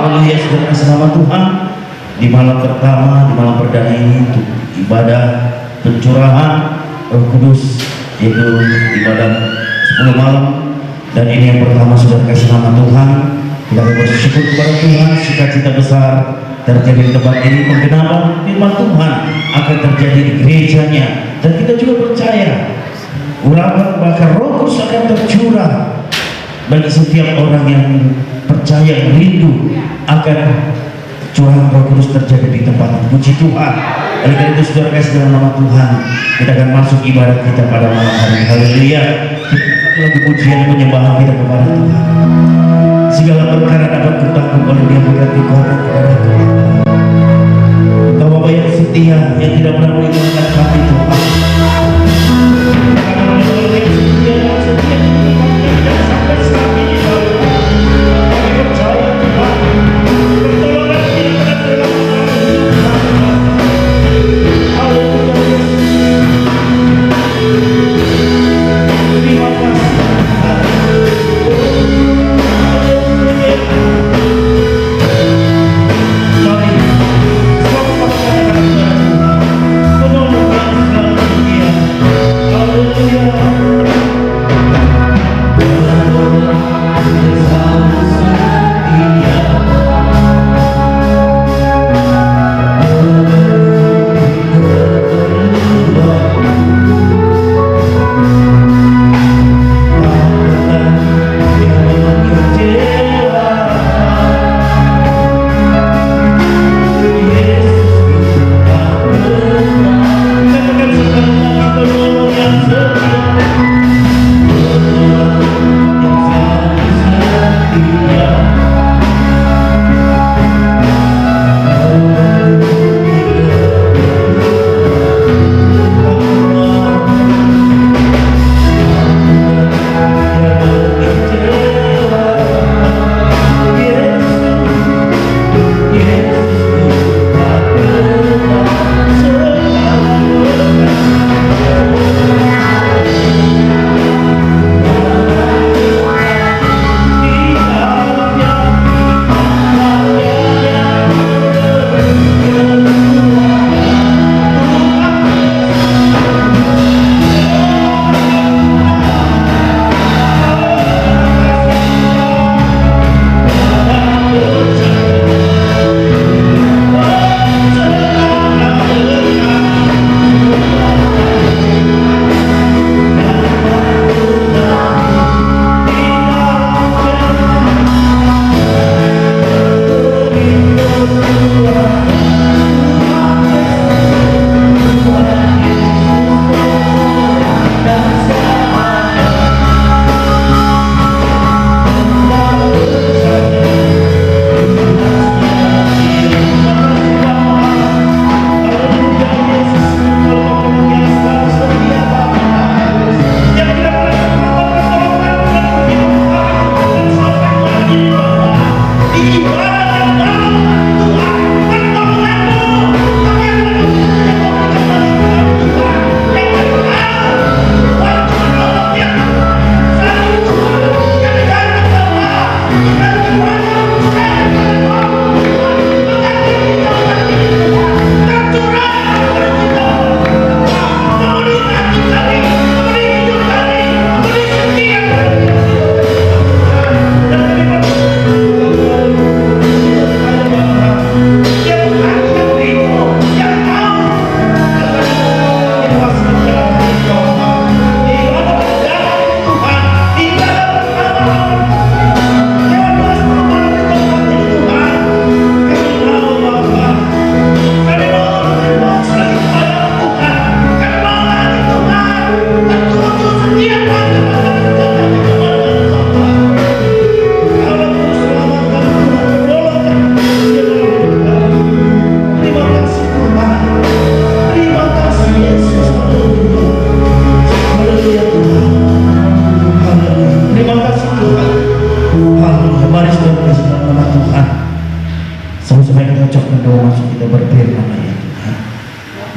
Haleluya, saudara selamat Tuhan. Di malam pertama, di malam perdana ini untuk ibadah pencurahan Roh Kudus, yaitu ibadah 10 malam. Dan ini yang pertama, saudara kasih nama Tuhan. Kita bersyukur kepada Tuhan, sukacita besar terjadi di tempat ini, penggenapan firman Tuhan akan terjadi di gerejanya. Dan kita juga percaya urapan bahkan Roh Kudus akan tercurah bagi setiap orang yang percaya, rindu akan curahan Roh Kudus terjadi di tempat ini. Puji Tuhan. Oleh karena itu saudara kasih dalam nama Tuhan, kita akan masuk ibadat kita pada malam hari ini. Haleluya. Kita lagu pujian penyembahan kita kepada Tuhan. Segala perkara dapat kutanggung oleh Dia berkati kota kepada Tuhan. Engkau Bapa yang setia, yang tidak pernah meninggalkan kami Tuhan.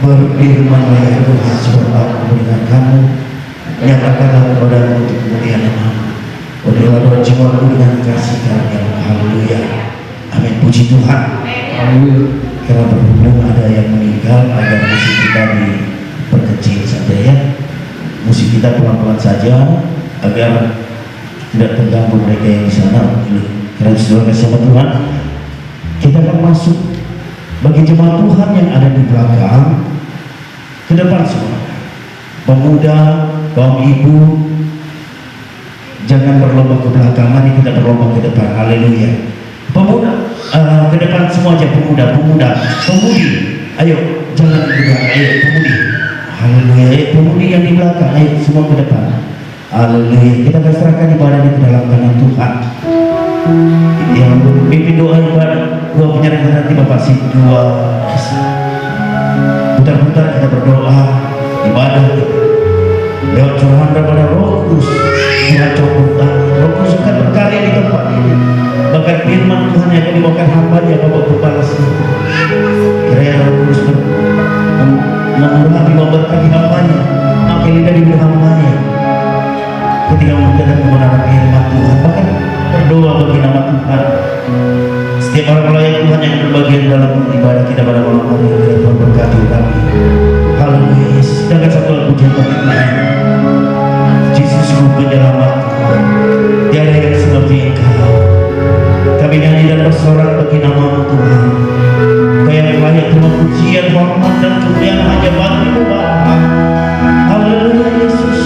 Berfirmanlah ya Tuhan, sebab aku mendengar kamu, nyatakanlah kepadamu untuk kemuliaan nama. Berilah jiwaku dengan kasih karunia. Haleluya. Amin. Puji Tuhan. Karena berhubung ada yang meninggal, agar musik kita diperkecil saja ya. Musik kita pelan-pelan saja agar tidak terganggu mereka yang di sana. Karena saudara sama Tuhan, kita akan masuk bagi jemaat Tuhan yang ada di belakang ke depan semua. Pemuda, kaum ibu, jangan berlomba ke belakang, mari kita berlomba ke depan. Haleluya. Pemuda, ke depan semua aja, pemudi, ayo jangan ke belakang, ayo pemudi. Haleluya. Pemudi yang di belakang, ayo semua ke depan. Haleluya. Kita serahkan ibadah ini ke dalam tangan Tuhan. Yang pimpin doa ibadah, doa penyerahan nanti Bapak sih, dua putar-putar kita berdoa ibadah lewat curahan daripada Roh Kudus. Tuhan coba Roh Kudus akan berkarya di tempat ini, bahkan firman Tuhan yang dibawakan hamba-Nya Bapak berbalas. Kiranya Roh Kudus mengurapi memberkati hamba-Nya, makin lidah diberi hamba-Nya ketika mendengar kebenaran firman Tuhan, bahkan berdoa bagi nama Tuhan. Setiap orang layak Tuhan yang berbagian dalam ibadah kita pada malam hari ini, Tuhan berkati kami. Haleluya. Sedangkan satu lagu pujian bagi Tuhan, Yesus sungguh penyelamat, tiada yang seperti Engkau. Kami nyanyi dan bersorak bagi nama Tuhan. Kau yang layak terima pujian, hormat dan kemuliaan hanya bagi-Mu Bapa. Haleluya Yesus.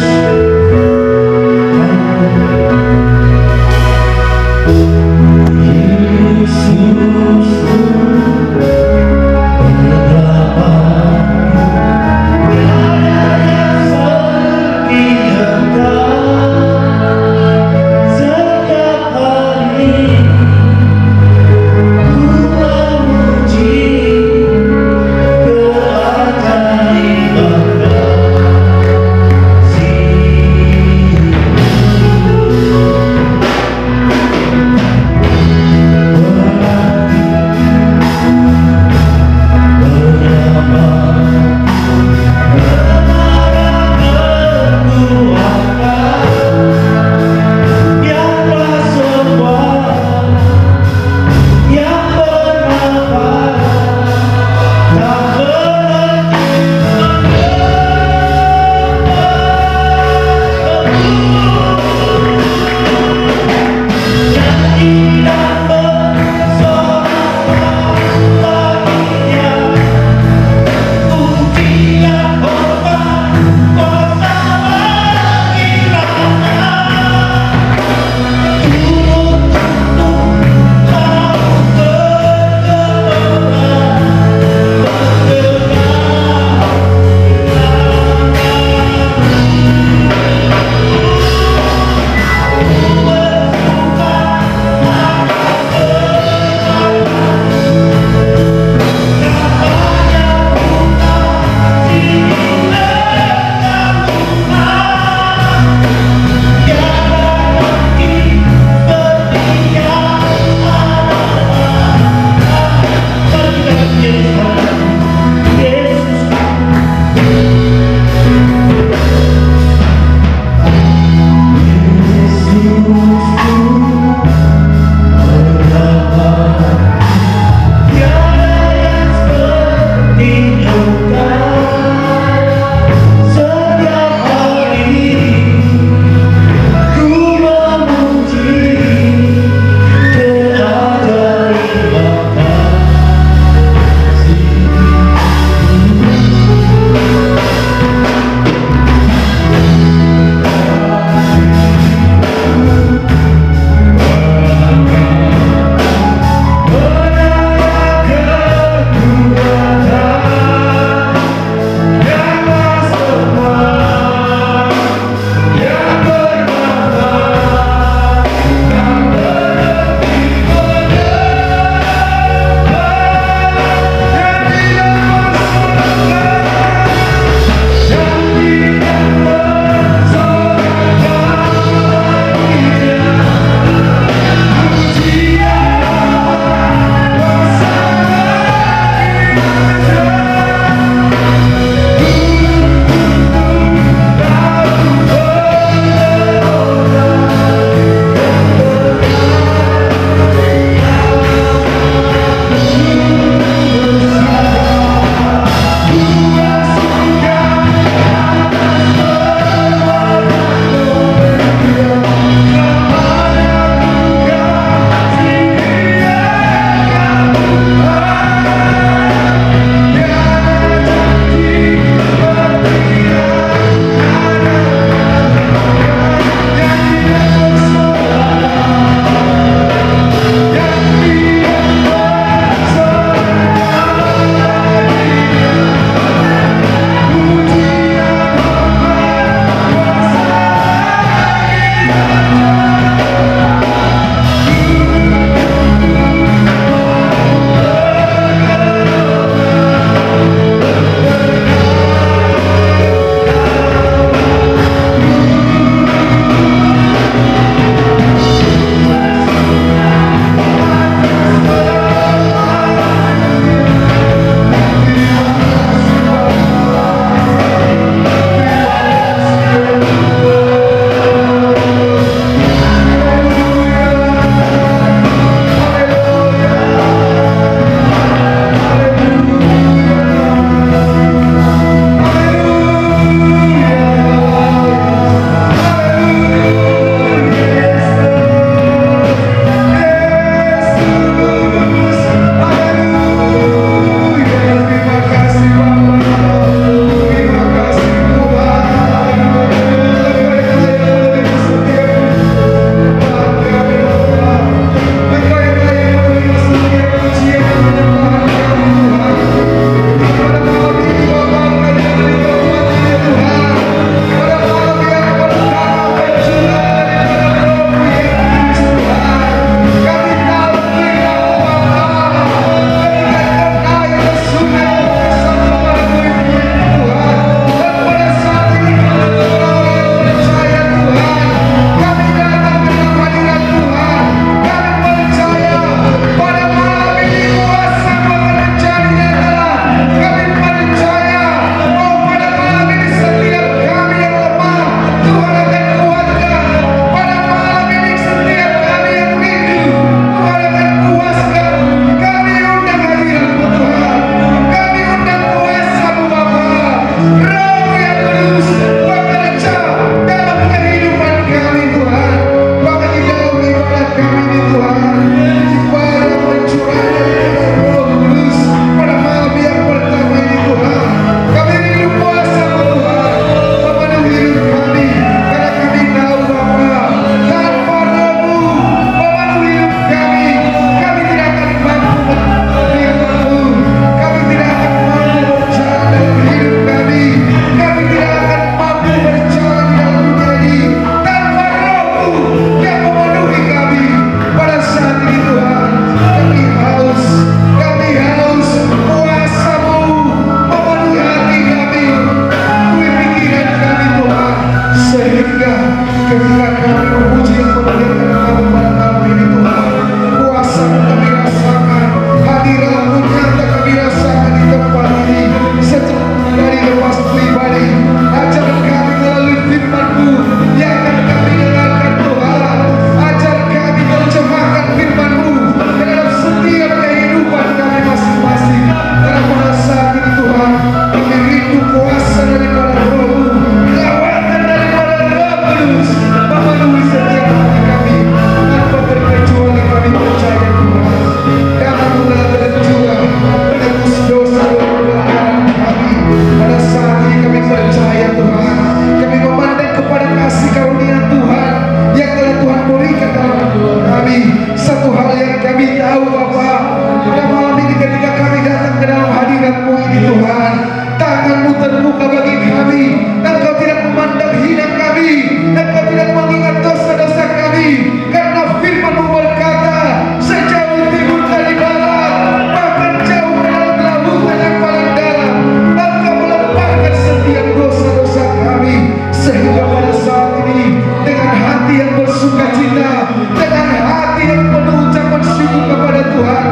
terbuka bagi kami. Engkau tidak memandang hina kami, Engkau tidak mengingat dosa-dosa kami, karena firman-Mu berkata, sejauh timur dari barat, bahkan jauh ke dalam lautan yang paling dalam, Engkau melemparkan setiap dosa-dosa kami. Sehingga pada saat ini, dengan hati yang bersukacita, dengan hati yang penuh ucapan syukur kepada Tuhan,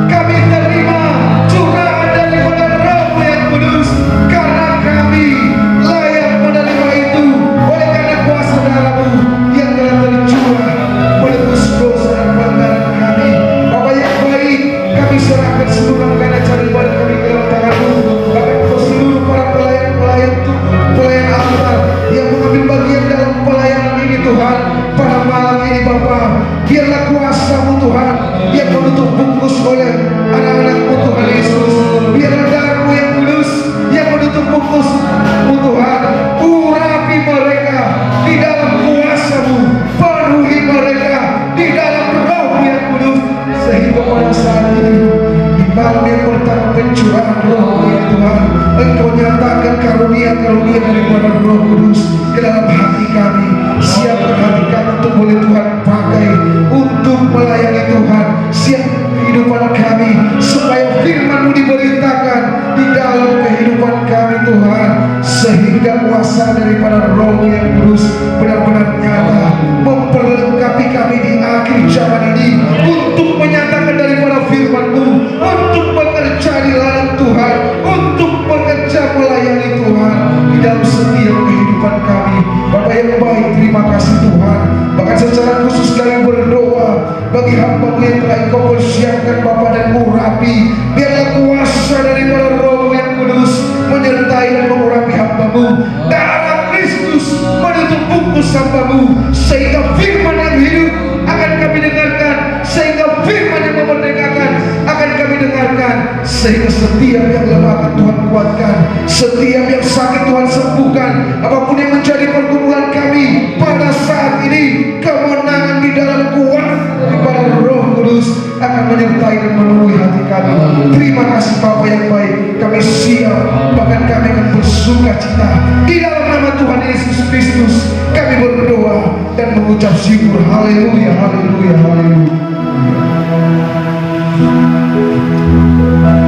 kami terima curahan daripada Roh-Mu yang kudus, karena kami layak menerima itu oleh karena kuasa darah-Mu yang telah tercurah menebus dosa dan pelanggaran kami. Bapa yang baik, kami serahkan seluruh rangkaian acara ibadah kami ke dalam tangan-Mu. Bahkan seluruh para pelayan altar yang mengambil bagian dalam pelayanan ini Tuhan, pada malam ini Bapa, biarlah kuasa-Mu Tuhan yang menutup bungkus oleh anak-anak-Mu Tuhan Yesus. Biarlah darah-Mu yang kudus yang menutup bungkus-Mu Tuhan. Urapi mereka di dalam kuasa-Mu, penuhi mereka di dalam Roh-Mu yang kudus, sehingga pada saat ini di malam yang pertama pencurahan Roh-Mu ya Tuhan, Engkau nyatakan karunia-karunia daripada Roh Kudus ke dalam hati kami. Siapkan hati kami untuk boleh Tuhan pakai untuk melayani Tuhan. Siapkan kehidupan kami supaya firman-Mu diberitakan di dalam kehidupan kami Tuhan, sehingga kuasa daripada Roh yang kudus benar-benar nyata memperlengkapi kami di akhir zaman ini untuk menyatakan daripada firman-Mu, untuk bekerja di dalam Tuhan, untuk bekerja melayani Tuhan di dalam setiap kehidupan kami. Bapa yang baik, terima kasih Tuhan. Bahkan secara khusus kami berdoa bagi hamba-Mu yang telah Engkau persiapkan Bapa, dan urapi. Biarlah kuasa daripada Roh-Mu yang kudus menyertai dan mengurapi hamba-Mu. Darah Kristus menutup bungkus hamba-Mu, sehingga firman yang hidup akan kami dengarkan, sehingga firman yang memerdekakan akan kami dengarkan, sehingga setiap yang lemah akan Tuhan kuatkan, setiap yang sakit Tuhan sembuhkan. Apapun yang menjadi pergumulan kami pada saat ini, kemenangan di dalam kuasa daripada Roh Kudus akan menyertai dan memenuhi hati kami. Terima kasih Bapa yang baik, kami siap, bahkan kami akan bersukacita. Di dalam nama Tuhan Yesus Kristus kami berdoa dan mengucap syukur. Haleluya, haleluya, haleluya. Ah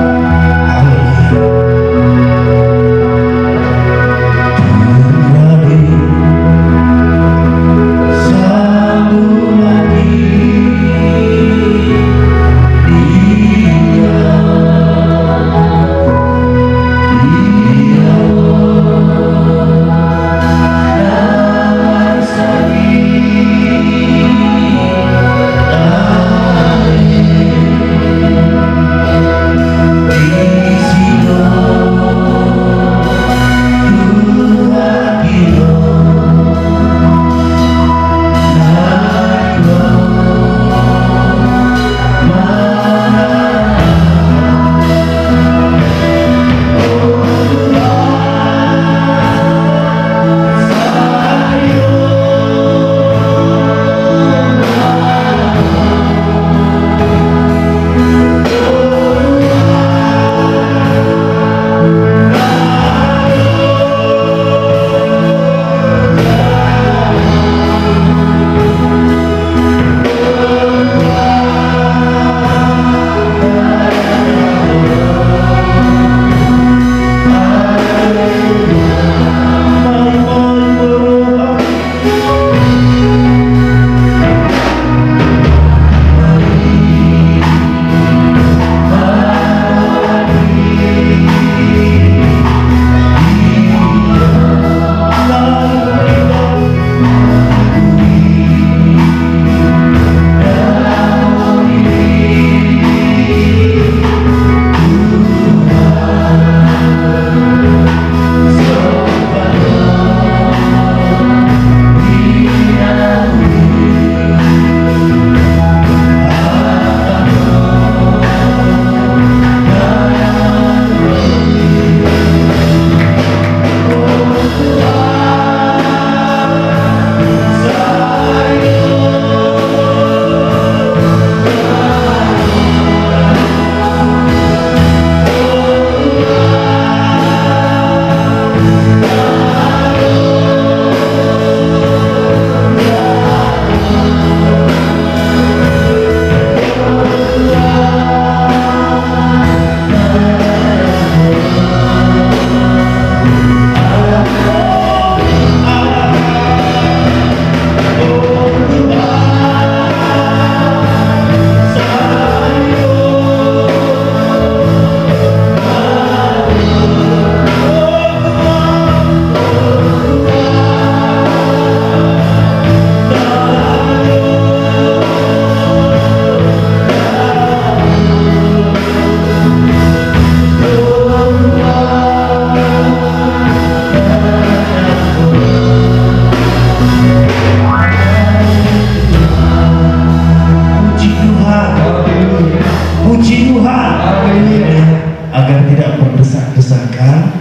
agar tidak berdesak-desakan.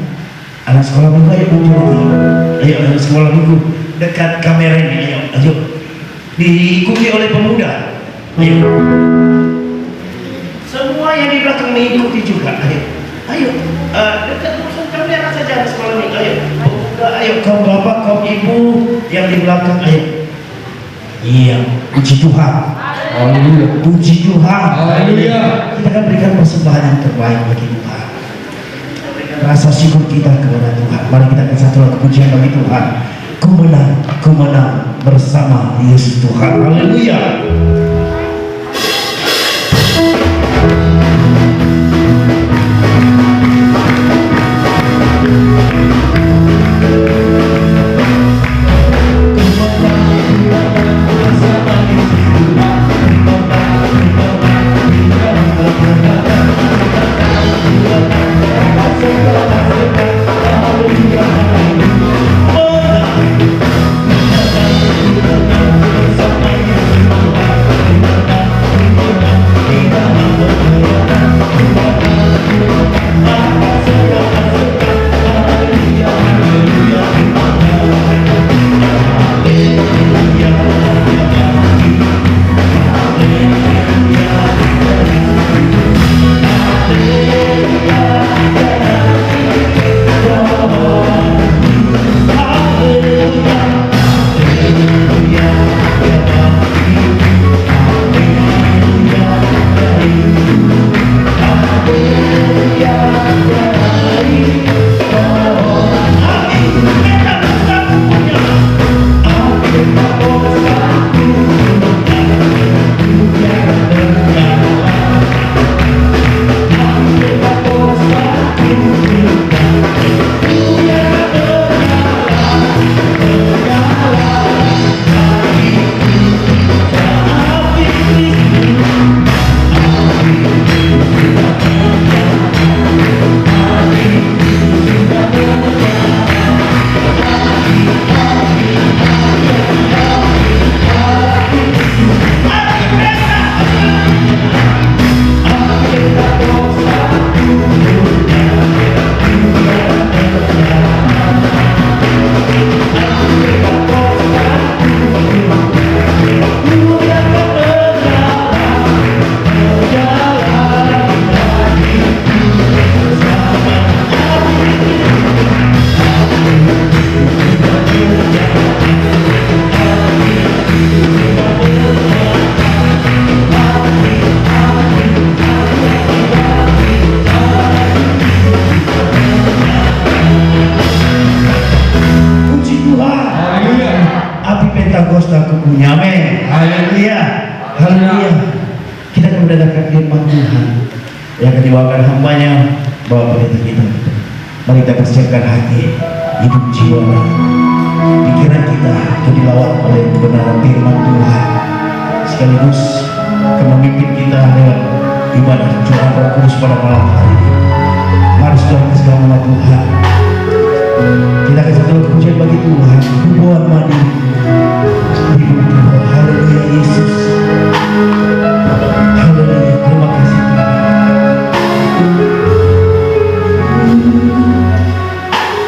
Anak sekolah minggu ayo muncul lagi. Ayo anak sekolah minggu dekat kamera ini. Ayo diikuti oleh pemuda. Ayo semua yang di belakang mengikuti juga. Ayo dekat musuh kamera saja anak sekolah minggu. Ayo pemuda, ayo kaum bapak, kaum ibu yang di belakang. Ayo. Iya, puji Tuhan. Haleluya. Puji Tuhan. Haleluya. Kita akan berikan persembahan yang terbaik bagi Tuhan. Rasa syukur kita kepada Tuhan. Mari kita akan satu lagu pujian bagi Tuhan. Ku menang bersama Yesus Tuhan. Haleluya. Diwakilkan hambanya bahwa pendeta kita. Mari kita persiapkan hati, hidup jiwa, pikiran kita untuk dilawat oleh kebenaran firman Tuhan, sekaligus memimpin kita lewat ibadah curah Roh Kudus pada malam hari ini. Mari saudara sekalian nama Tuhan, kita akan satu pujian bagi Tuhan. Hubungan mandi hidup Tuhan. Haleluya Yesus. Haleluya. Terima kasih Tuhan. Tuhan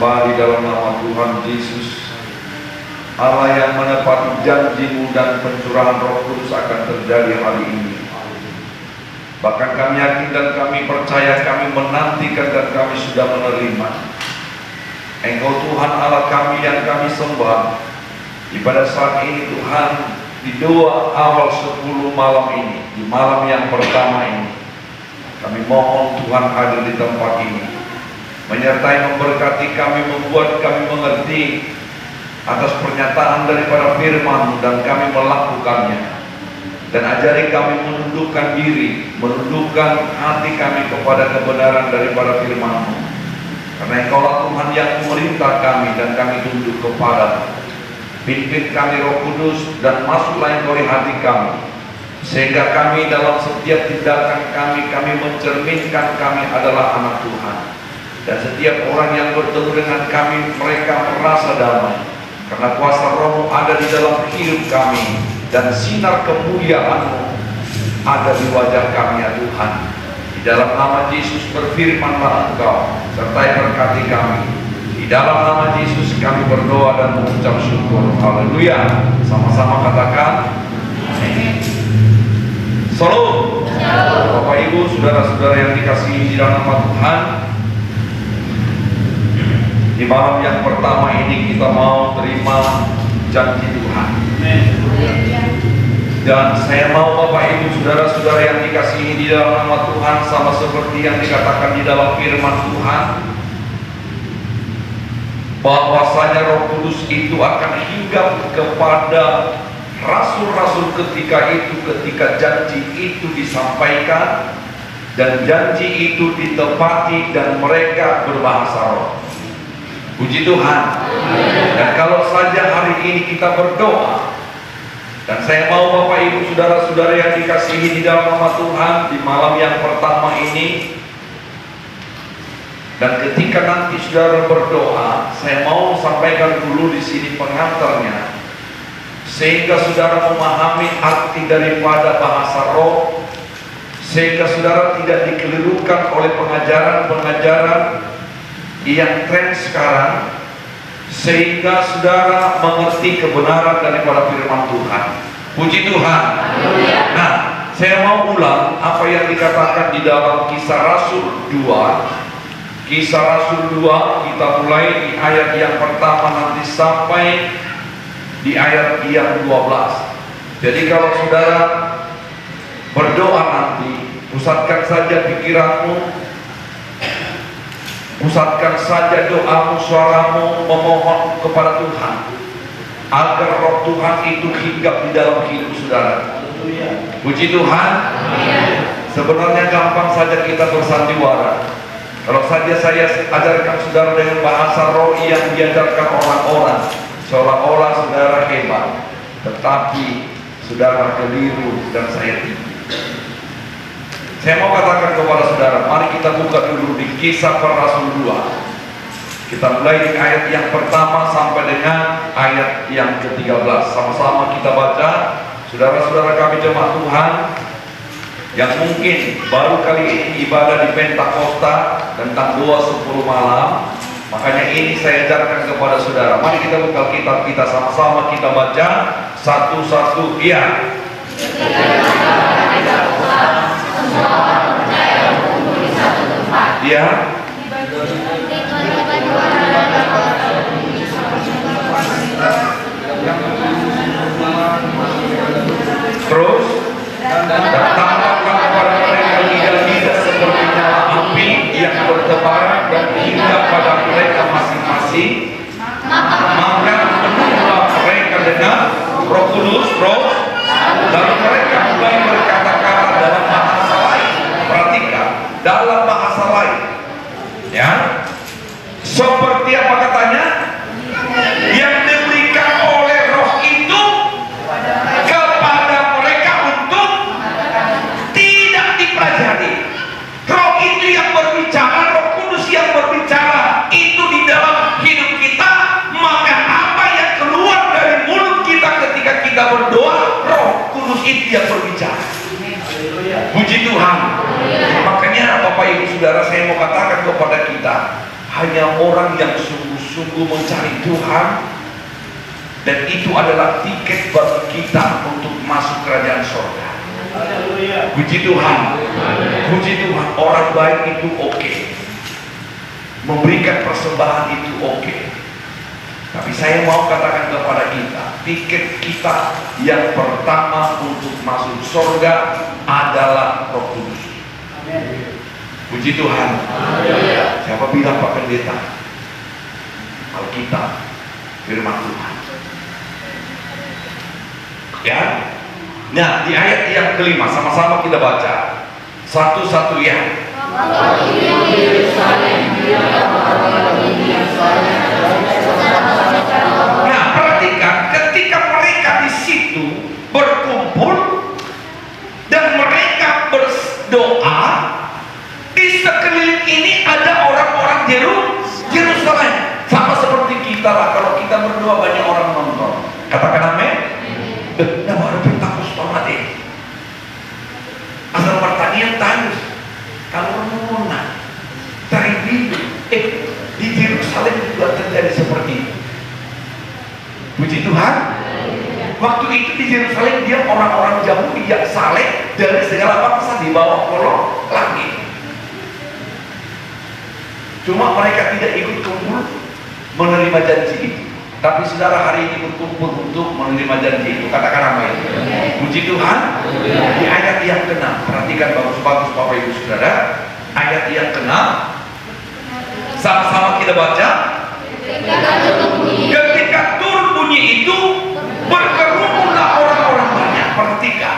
sembah di dalam nama Tuhan Yesus. Allah yang menepati janji-Mu dan pencurahan Roh Kudus akan terjadi hari ini. Bahkan kami yakin dan kami percaya, kami menantikan dan kami sudah menerima. Engkau Tuhan Allah kami yang kami sembah. Di pada saat ini Tuhan, di doa awal 10 malam ini, di malam yang pertama ini, kami mohon Tuhan hadir di tempat ini, menyertai memberkati kami, membuat kami mengerti atas pernyataan daripada firman-Mu dan kami melakukannya. Dan ajari kami menundukkan diri, menundukkan hati kami kepada kebenaran daripada firman-Mu. Karena Engkaulah Tuhan yang memerintah kami dan kami tunduk kepada. Pimpin kami Roh Kudus dan masuklah Engkau di hati kami, sehingga kami dalam setiap tindakan kami mencerminkan kami adalah anak Tuhan. Dan setiap orang yang bertemu dengan kami, mereka merasa damai. Karena kuasa Roh-Mu ada di dalam hidup kami, dan sinar kemuliaan-Mu ada di wajah kami ya Tuhan. Di dalam nama Yesus berfirman-Lah Engkau, sertai berkati kami. Di dalam nama Yesus kami berdoa dan mengucap syukur. Haleluya. Sama-sama katakan amin. Salam. Bapak Ibu, saudara-saudara yang dikasihi di dalam nama Tuhan, di malam yang pertama ini kita mau terima janji Tuhan. Dan saya mau Bapak Ibu, saudara-saudara yang dikasihi di dalam nama Tuhan, sama seperti yang dikatakan di dalam firman Tuhan, bahwasanya Roh Kudus itu akan hinggap kepada rasul-rasul ketika janji itu disampaikan dan janji itu ditepati dan mereka berbahasa roh. Puji Tuhan. Dan kalau saja hari ini kita berdoa, dan saya mau Bapak Ibu saudara-saudara yang dikasihi di dalam nama Tuhan, di malam yang pertama ini, dan ketika nanti saudara berdoa, saya mau sampaikan dulu di sini pengantarnya, sehingga saudara memahami arti daripada bahasa roh, sehingga saudara tidak dikelirukan oleh pengajaran-pengajaran yang tren sekarang, sehingga saudara mengerti kebenaran daripada firman Tuhan. Puji Tuhan. Nah, saya mau ulang apa yang dikatakan di dalam Kisah Rasul 2. Kisah Rasul 2, kita mulai di ayat yang pertama nanti sampai di ayat yang 12. Jadi kalau saudara berdoa nanti, pusatkan saja pikiranmu, pusatkan saja doamu, suaramu, memohon kepada Tuhan agar Roh Tuhan itu hinggap di dalam hidup saudara. Puji Tuhan. Sebenarnya gampang saja kita bersandiwara. Kalau saja saya ajarkan saudara dengan bahasa roh yang diajarkan orang-orang, seolah-olah saudara hebat, tetapi saudara keliru dan saya tidak. Saya mau katakan kepada saudara, mari kita buka dulu di Kisah Para Rasul 2. Kita mulai di ayat yang pertama sampai dengan ayat yang ke-13. Sama-sama kita baca. Saudara-saudara kami jemaat Tuhan yang mungkin baru kali ini ibadah di Pentakosta tentang doa 10 malam, makanya ini saya ajarkan kepada saudara. Mari kita buka kitab kita sama-sama, kita baca satu-satu. Iya. Iya. Terus datanglah kepada mereka lidah-lidah seperti nyala api yang bertebaran dan hingga pada mereka masing-masing. Maka penuhlah mereka dengan Roh Kudus, lalu mereka mulai berkata-kata dalam bahasa lain. Perhatikan, dalam bahasa lain, ya. Seperti apa katanya? Yang diberikan oleh Roh itu kepada mereka untuk tidak dipelajari. Roh itu yang berbicara, Roh Kudus yang berbicara itu di dalam hidup kita. Maka apa yang keluar dari mulut kita ketika kita berdoa, Roh Kudus itu yang berbicara. Puji Tuhan. Makanya Bapak Ibu Saudara, saya mau katakan kepada kita, hanya orang yang sungguh sungguh-sungguh mencari Tuhan, dan itu adalah tiket bagi kita untuk masuk kerajaan surga. Puji Tuhan, puji Tuhan. Orang baik itu oke, memberikan persembahan itu oke. Tapi saya mau katakan kepada kita, tiket kita yang pertama untuk masuk surga adalah Roh Kudus. Puji Tuhan. Siapa bilang Pak Pendeta? Alkitab, firman Tuhan. Ya. Nah, di ayat yang kelima sama-sama kita baca. Satu-satu ya. Nah, perhatikan ketika mereka di situ berkumpul dan mereka berdoa, di sekeliling ini ada orang-orang Yerusalem. Sama seperti kita lah, kalau kita berdoa banyak orang nonton. Katakan amin. Nah, baru Pentakosta mati. Asal pertanian tandus. Kalau menang, cari di Yerusalem juga terjadi seperti itu. Puji Tuhan. Waktu itu di Yerusalem dia orang-orang Yahudi yang saleh dari segala bangsa dibawa ke langit. Cuma mereka tidak ikut kumpul menerima janji itu. Tapi saudara hari ini berkumpul untuk menerima janji itu. Katakan amin. Puji Tuhan. Di ayat yang ke-6, perhatikan bagus-bagus Bapak Ibu Saudara. Ayat yang ke-6, sama-sama kita baca. Ketika turun bunyi itu, berkerumunlah orang-orang banyak. Perhatikan,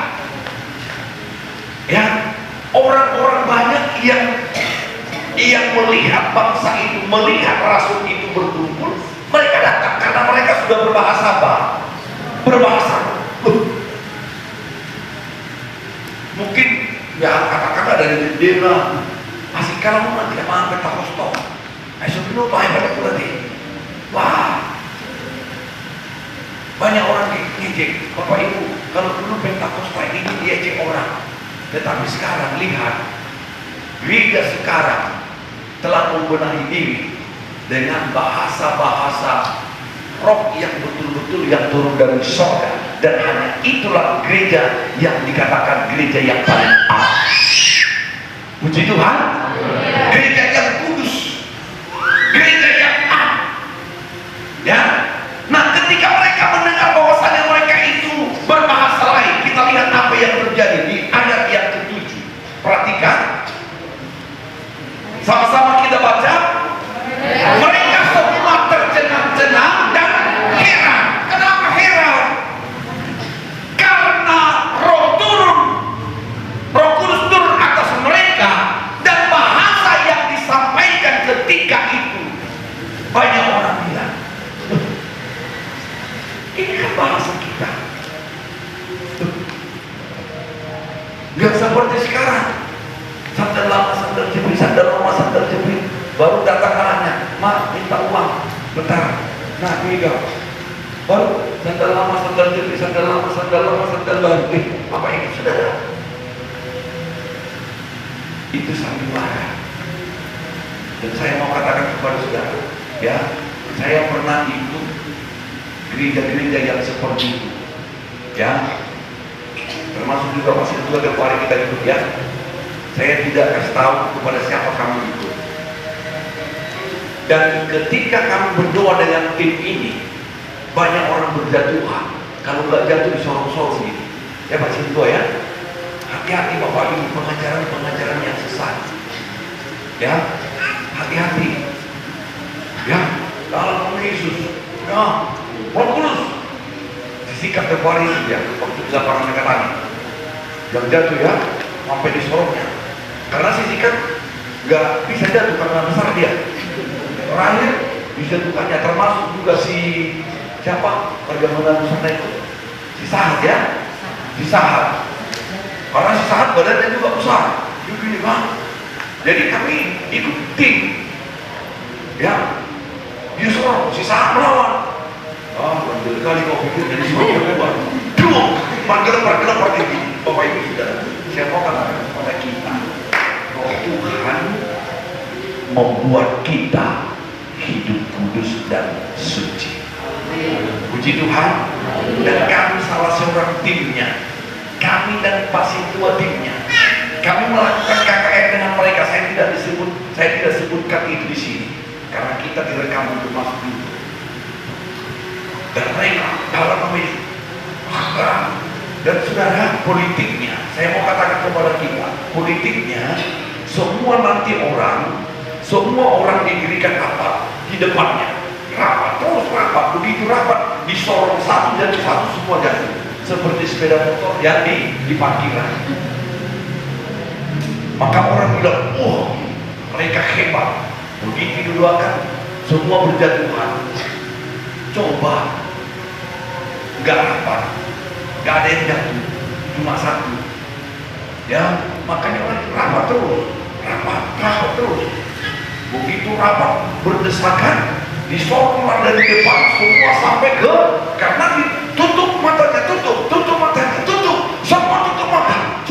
ya, orang-orang banyak yang melihat bangsa itu, melihat rasul itu berkumpul. Mereka datang karena mereka sudah berbahasa apa? Berbahasa. Mungkin ya kata-kata dari jendela. Masih kalau nanti sama Pentakosta. Sebelum apa yang berarti? Wah, banyak orang ngejek. Bapak Ibu, kalau dulu Pentakosta ini diejek orang, tetapi sekarang lihat, gereja sekarang telah membenahi diri dengan bahasa-bahasa roh yang betul-betul yang turun dari surga, dan hanya itulah gereja yang dikatakan gereja yang paling am. Puji Tuhan. Gereja yang kudus, gereja yang am. Ya. Nah, ketika mereka mendengar bahwasanya mereka itu berbahasa lain, kita lihat apa yang terjadi di ayat yang ke-7. Perhatikan. Sama-sama kita baca. Mereka semua tercengang-cengang dan heran. Kenapa heran? Karena Roh Kudus turun atas mereka, dan bahasa yang disampaikan ketika itu banyak orang bilang, ini kan bahasa kita. Gak seperti sekarang. Sandal lama, sandal jepit, sandal lama, sandal jepit. Baru datang anaknya, "Mak, minta uang." Bentar. Nah, ini gak. Baru sandal lama, sandal jepit, sandal lama, sandal lama, sandal baru. Apa ini saudara? Itu sandiwara. Dan saya mau katakan kepada saudara, ya, saya pernah ikut gereja-gereja yang seperti itu, ya, termasuk juga masih ketua hari kita ikut, ya. Saya tidak kasih tahu kepada siapa kami ikut. Dan ketika kami berdoa dengan tim ini, banyak orang berjatuhan. Kalau nggak jatuh disorong-sorong gitu. Ya Pak Sintua, ya. Hati-hati Bapak Ibu, pengajaran yang sesat. Ya, hati-hati. Ya, dalam nama Yesus. Ya, Roh Kudus. Disikat kembali ya, waktu di lapangan dekat langit. Yang jatuh ya, sampai disorongnya. Karena sisikan nggak bisa jatuh karena besar dia. Terakhir dijatuhkannya, termasuk juga si siapa warga Menang sana itu, si Sahat, ya, si Sahat. Karena si Sahat badannya juga besar, begini Bang. Jadi kami ikut tim, ya, dia sorong, si Sahat melawan. Betul kali kau pikir jadi semua hebat. Duh, gelepar ini. Bapak Ibu Saudara, saya mau katakan kepada kita, Roh Tuhan membuat kita hidup kudus dan suci. Puji Tuhan. Dan kami salah seorang timnya. Kami dan Pasintua timnya. Kami melakukan KKR dengan mereka. Saya tidak sebutkan itu di sini karena kita direkam untuk masuk itu. Dan mereka dalam memilih dan saudara, politiknya, saya mau katakan kepada kita, politiknya semua orang didirikan apa di depannya, rapat terus rapat, begitu rapat disorong satu dan satu semua jatuh seperti sepeda motor yang di parkiran. Maka orang bilang, oh mereka hebat, begitu didoakan semua berjatuhan. Coba nggak rapat, nggak ada yang jatuh, cuma satu. Ya, makanya orang rapat terus. Begitu rapat berdesakan, disoronglah dari depan semua sampai ke, karena ditutup matanya, tutup matanya, semua tutup mata,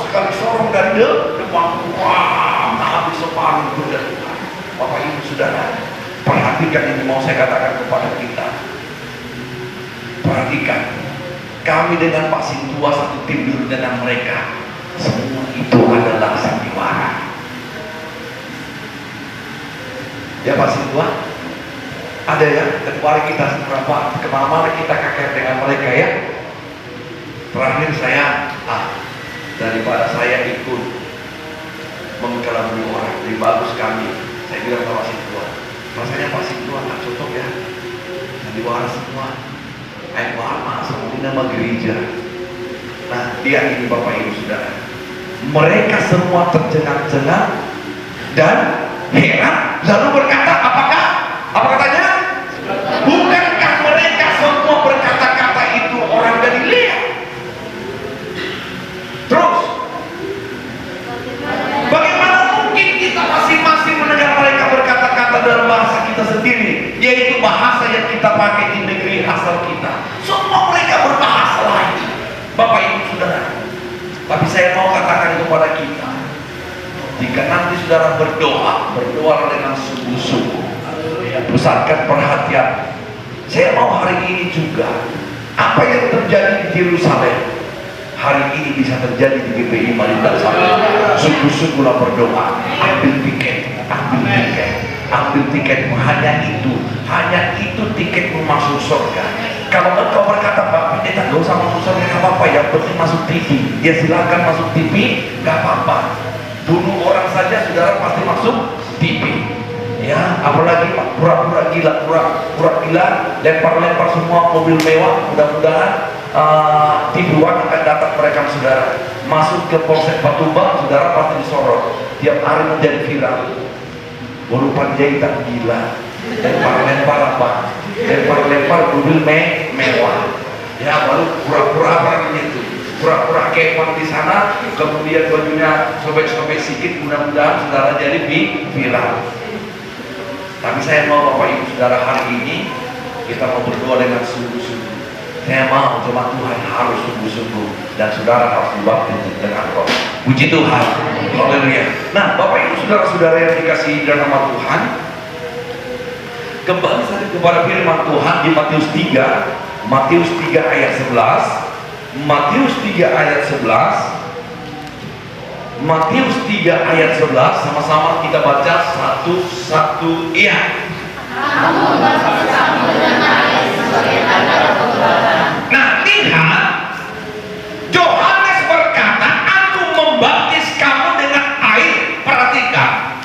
sekali sorong dari depan, wah, habis separuh berjatuhan. Bapak Ibu Saudara, perhatikan ini mau saya katakan kepada kita. Perhatikan, kami dengan Pak Sintua satu tim dulu dengan mereka. Semua itu adalah sandiwara. Ya Pak Sintua, ada ya, kemarin kita kemana-mana kita KKR dengan mereka ya. Terakhir saya, daripada saya ikut mengelabui orang, lebih bagus kami. Saya bilang ke Pak Sintua, rasanya Pak Sintua nggak cocok ya, sandiwara semua. Lama sama nama gereja. Nah, dia ini Bapak Ibu Saudara, mereka semua tercengang-cengang dan heran, lalu berkata, apa katanya? Bukankah mereka semua berkata-kata itu orang Galilea? Terus bagaimana mungkin kita masing-masing mendengar mereka berkata-kata dalam bahasa kita sendiri, yaitu bahasa yang kita pakai di negeri asal kita. Semua mereka berbahasa lain, Bapak Ibu Saudara. Tapi saya mau katakan kepada kita, jika nanti saudara berdoa dengan sungguh-sungguh, pusatkan perhatian. Saya mau hari ini juga, apa yang terjadi di Yerusalem hari ini bisa terjadi di GPI Malintan Satu. Sungguh-sungguhlah berdoa, ambil tiket, hanya itu tiket masuk surga. Kalau engkau berkata, Pak Pendeta gak usah masuk surga, gak apa-apa, yang penting masuk TV. Ya silakan masuk TV, gak apa-apa. Bunuh orang saja saudara pasti masuk TV. Ya, apalagi pura-pura gila, lempar semua mobil mewah. Mudah-mudahan tiduran akan datang mereka saudara. Masuk ke Polsek Batubang, saudara pasti disorot. Tiap hari menjadi viral. Bulu Panjaitan gila, lempar mobil mewah. Ya, baru pura-pura apa itu? Pura-pura kepang di sana, kemudian bajunya sobek-sobek sedikit, mudah-mudahan saudara jadi viral. Tapi saya mau Bapak Ibu Saudara, hari ini kita mau berdoa dengan sungguh-sungguh. Saya mau jemaat Tuhan harus sungguh-sungguh, dan saudara harus dibaptis dengan Roh. Puji Tuhan, haleluya. Nah, Bapak Ibu Saudara-saudara yang dikasihi dalam nama Tuhan, kembali saja kepada firman Tuhan di Matius 3 ayat 11. Matius 3 ayat 11, sama-sama kita baca satu-satu. Iya. Nah, lihat, Yohanes berkata, aku membaptis kamu dengan air. Perhatikan,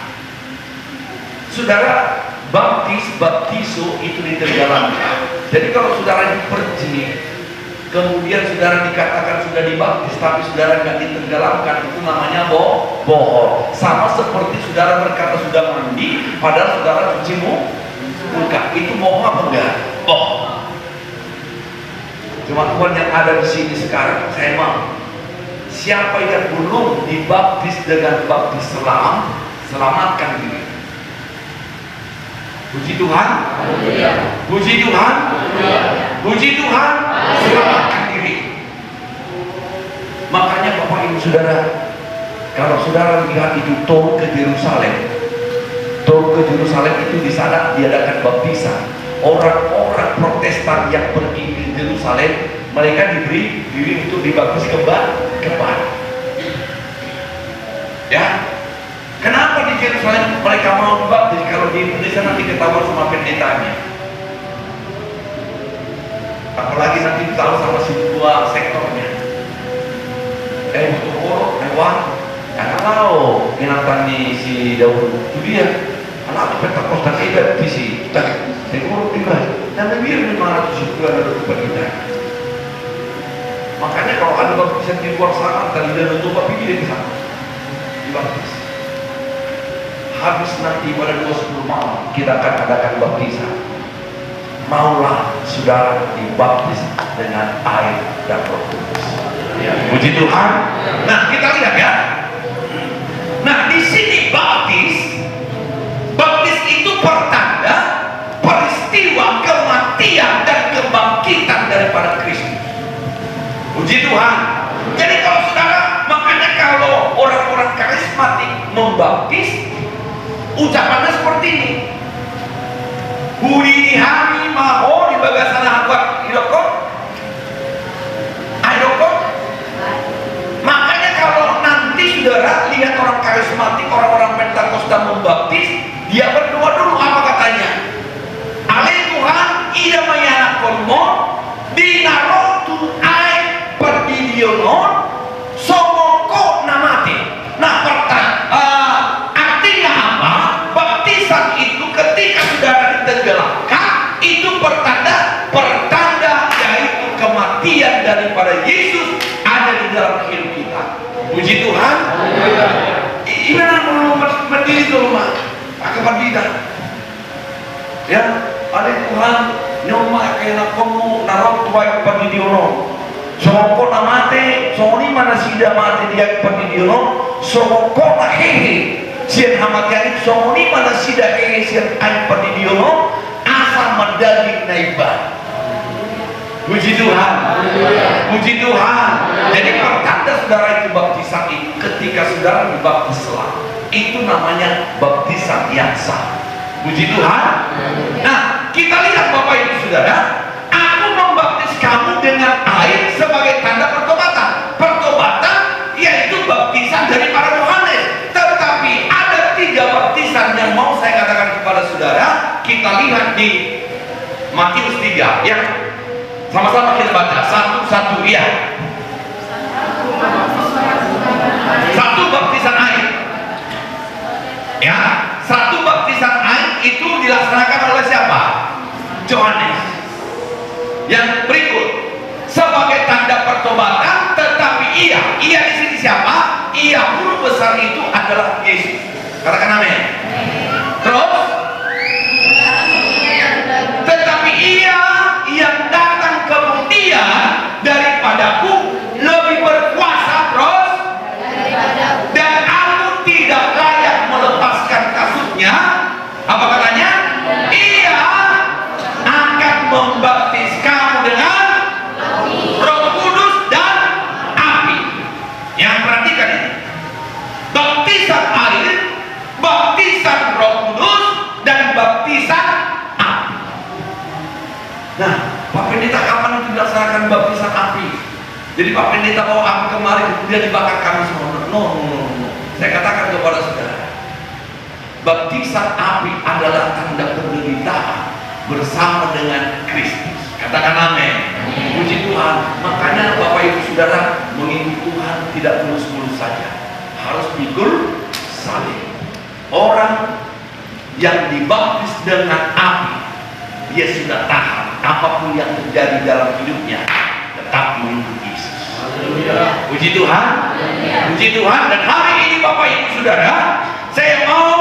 saudara, baptiso itu diterjalankan. Jadi kalau saudara pergi, kemudian saudara dikatakan sudah dibaptis, tapi saudara nggak ditenggelamkan, itu namanya bohong. Sama seperti saudara berkata sudah mandi, padahal saudara cuci muka, itu bohong apa enggak? Bohong. Cuma Tuhan yang ada di sini sekarang, saya mau, siapa yang belum dibaptis dengan baptis selam, selamatkan diri. Puji Tuhan, puji Tuhan, puji Tuhan, selamatkan diri. Makanya Bapak Ibu Saudara, kalau saudara lihat itu tol ke Yerusalem, ke Yerusalem itu di sana diadakan baptisan. Orang-orang Protestan yang pergi ke Yerusalem, mereka diberi diri untuk dibaptis kembali. Ya, kenapa di Yerusalem mereka mau dibaptis kalau di Indonesia nanti ketahuan sama pendetanya? Apalagi nanti tahu sama si dua sektornya. Betul, hewan. Karena tahu kenapa si Daud itu dia anak Pentakosta tidak visi dan sektor pribadi dan lebih 500 ada tempat kita. Makanya kalau ada baptisan di luar sana dan tidak untuk baptisan di sana dibaptis. Habis nanti pada 2:10 malam kita akan adakan baptisan. Maulah saudara dibaptis dengan air dan Roh Kudus. Puji Tuhan. Nah, kita lihat ya. Nah, di sini baptis itu pertanda peristiwa kematian dan kebangkitan daripada Kristus. Puji Tuhan. Jadi kalau saudara, makanya kalau orang-orang karismatik membaptis, ucapannya seperti ini. Budi hami maho di bagasana buat hidokon. Aidokon. Makanya kalau nanti saudara lihat orang karismatik, orang-orang Pentakosta membaptis, dia berdoa dulu apa katanya? Ale Tuhan, ida mayana konmo, dinarotu ai perdidionon, somoko namati. Nah, artinya apa? Baptisan itu ketika saudara ditenggelamkan, itu pertanda yaitu kematian daripada Yesus ada di dalam hidup kita. Puji Tuhan. Gimana mau berdiri dulu mah? Akapan tidak? Ya, ada Tuhan nyoma kena kamu narok tuai pandidiono. Soko namate, soni mana sida mate dia pandidiono, soko na hehe. Sian hamatian soni mana sida hehe sian ai pandidiono, asa medali naiba. Puji Tuhan. Puji Tuhan. Jadi pertanda saudara itu baptisan itu ketika saudara dibaptis selang, itu namanya baptisan yang sah. Puji Tuhan. Nah, kita lihat Bapak Ibu Saudara, aku membaptis kamu dengan air sebagai tanda pertobatan. Pertobatan yaitu baptisan dari para Yohanes. Tetapi ada 3 baptisan yang mau saya katakan kepada saudara. Kita lihat di Matius 3 ya. Sama-sama kita baca satu ya. Satu baptisan air. Ya, satu baptisan air itu dilaksanakan oleh siapa? Yohanes. Yang berikut sebagai tanda pertobatan, tetapi ia di sini siapa? Ia guru besar itu adalah Yesus. Katakan amin. Terus, tetapi ia yang datang kemudian daripadaku lebih berkuasa terus dan aku tidak layak melepaskan kasutnya. Apa katanya? Ia akan membaptis kamu dengan Roh Kudus dan api. Yang perhatikan ini, baptisan air, baptisan Roh Kudus dan baptisan api. Nah, Pak Pendeta kapan itu dilaksanakan baptisan api? Jadi Pak Pendeta bawa api kemarin kemudian dibakar kami semua. No. Saya katakan kepada saudara, baptisan api adalah tanda penderitaan bersama dengan Kristus. Katakan amin. Puji Tuhan. Makanya Bapak Ibu Saudara mengikuti Tuhan tidak mulus-mulus saja, harus pikul salib. Orang yang dibaptis dengan api, dia sudah tahan apapun yang terjadi dalam hidupnya, tetap mengikuti Yesus. Puji Tuhan. Puji Tuhan. Dan hari ini Bapak Ibu Saudara, saya mau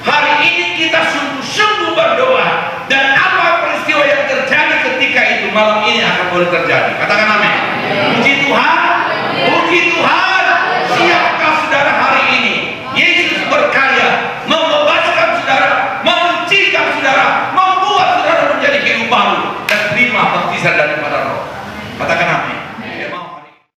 hari ini kita sungguh-sungguh berdoa, dan apa peristiwa yang terjadi ketika itu malam ini akan boleh terjadi. Katakan